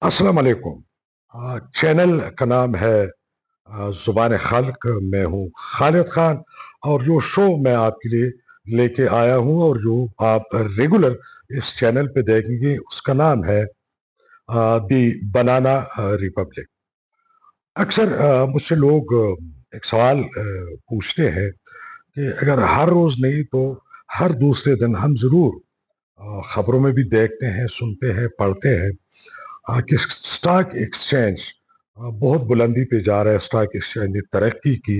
अस्सलाम वालेकुम। चैनल का नाम है ज़ुबान खालिक। मैं हूँ खालिद खान, और जो शो मैं आपके लिए लेके आया हूँ और जो आप रेगुलर इस चैनल पे देखेंगे उसका नाम है दी बनाना रिपब्लिक। अक्सर मुझसे लोग एक सवाल पूछते हैं कि अगर हर रोज़ नहीं तो हर दूसरे दिन हम ज़रूर खबरों में भी देखते हैं, सुनते हैं, पढ़ते हैं कि स्टॉक एक्सचेंज बहुत बुलंदी पे जा रहा है। स्टॉक एक्सचेंज ने तरक्की की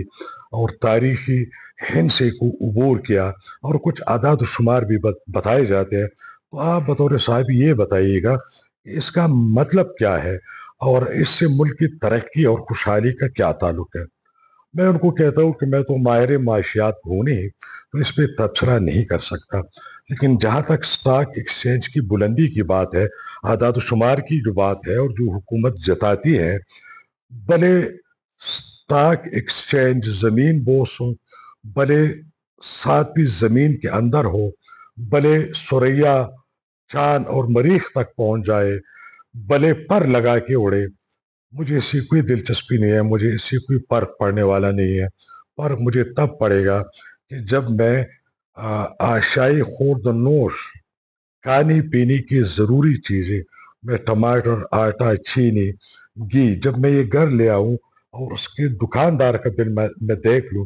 और तारीखी हिंसे को उबूर किया, और कुछ आदाद शुमार भी बताए जाते हैं। तो आप बतौर साहब ये बताइएगा कि इसका मतलब क्या है, और इससे मुल्क की तरक्की और खुशहाली का क्या ताल्लुक है। मैं उनको कहता हूँ कि मैं तो माहिर माशियात हूँ नहीं, तो इस पे तबसरा नहीं कर सकता। लेकिन जहाँ तक स्टॉक एक्सचेंज की बुलंदी की बात है, आदाद शुमार की जो बात है और जो हुकूमत जताती है, भले स्टॉक एक्सचेंज जमीन बोस हो, भले साथ भी जमीन के अंदर हो, भले सुरैया चांद और मरीख तक पहुंच जाए, भले पर लगा के उड़े, मुझे इससे कोई दिलचस्पी नहीं है, मुझे इससे कोई फर्क पड़ने वाला नहीं है। फर्क मुझे तब पड़ेगा कि जब मैं आशाई खुर्दनोश खाने पीने की ज़रूरी चीज़ें, मैं टमाटर, आटा, चीनी, घी, जब मैं ये घर ले आऊं और उसके दुकानदार का बिल मैं देख लूं,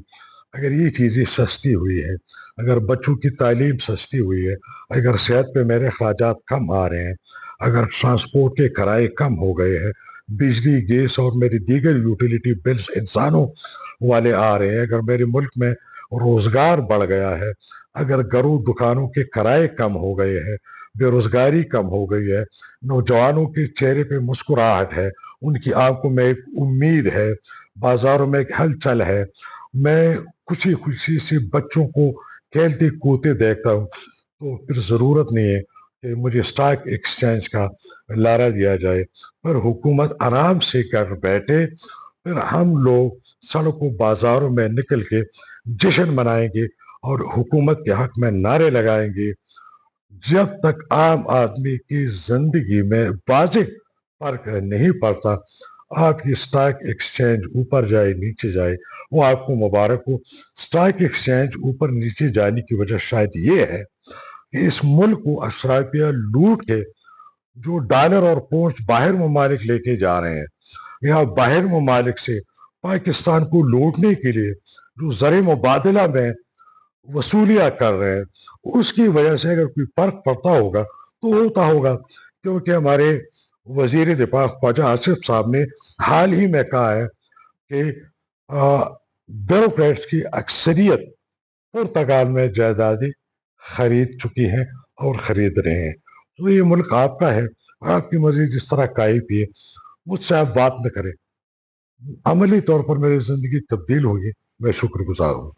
अगर ये चीज़ें सस्ती हुई है, अगर बच्चों की तालीम सस्ती हुई है, अगर सेहत पे मेरे अखराजात कम आ रहे हैं, अगर ट्रांसपोर्ट के किराए कम हो गए हैं, बिजली, गैस और मेरी दीगर यूटिलिटी बिल्स इंसानों वाले आ रहे हैं, अगर मेरे मुल्क में रोजगार बढ़ गया है, अगर घरों दुकानों के किराए कम हो गए हैं, बेरोजगारी कम हो गई है, नौजवानों के चेहरे पे मुस्कुराहट है, उनकी आंखों में एक उम्मीद है, बाजारों में एक हलचल है, मैं खुशी खुशी से बच्चों को खेलते कूदते देखता हूँ, तो फिर जरूरत नहीं है कि मुझे स्टॉक एक्सचेंज का लारा दिया जाए। पर हुकूमत आराम से कर बैठे, फिर हम लोग सड़कों बाजारों में निकल के जश्न मनाएंगे और हुकूमत के हक में नारे लगाएंगे। जब तक आम आदमी की जिंदगी में वाजिब फर्क नहीं पड़ता, आपकी स्टॉक एक्सचेंज ऊपर जाए नीचे जाए, वो आपको मुबारक हो। स्टॉक एक्सचेंज ऊपर नीचे जाने की वजह शायद ये है कि इस मुल्क को अशराफिया लूट के जो डॉलर और पौंड बाहर ममालिक लेके जा रहे हैं, यहाँ बाहर ममालिक से पाकिस्तान को लूटने के लिए जो ज़र मुबादला में वसूलियां कर रहे हैं, उसकी वजह से अगर कोई फर्क पड़ता होगा तो होता होगा, क्योंकि हमारे वजीर दिफा ख्वाजा आसिफ साहब ने हाल ही में कहा है कि ब्यूरोक्रेट्स की अक्सरियत पुर्तगाल में जायदादें खरीद चुकी हैं और खरीद रहे हैं। तो ये मुल्क आपका है, आपकी मर्जी जिस तरह काई पिए, मुझसे आप बात न करें। अमली तौर पर मेरी जिंदगी तब्दील होगी, मैं शुक्रगुजार हूँ।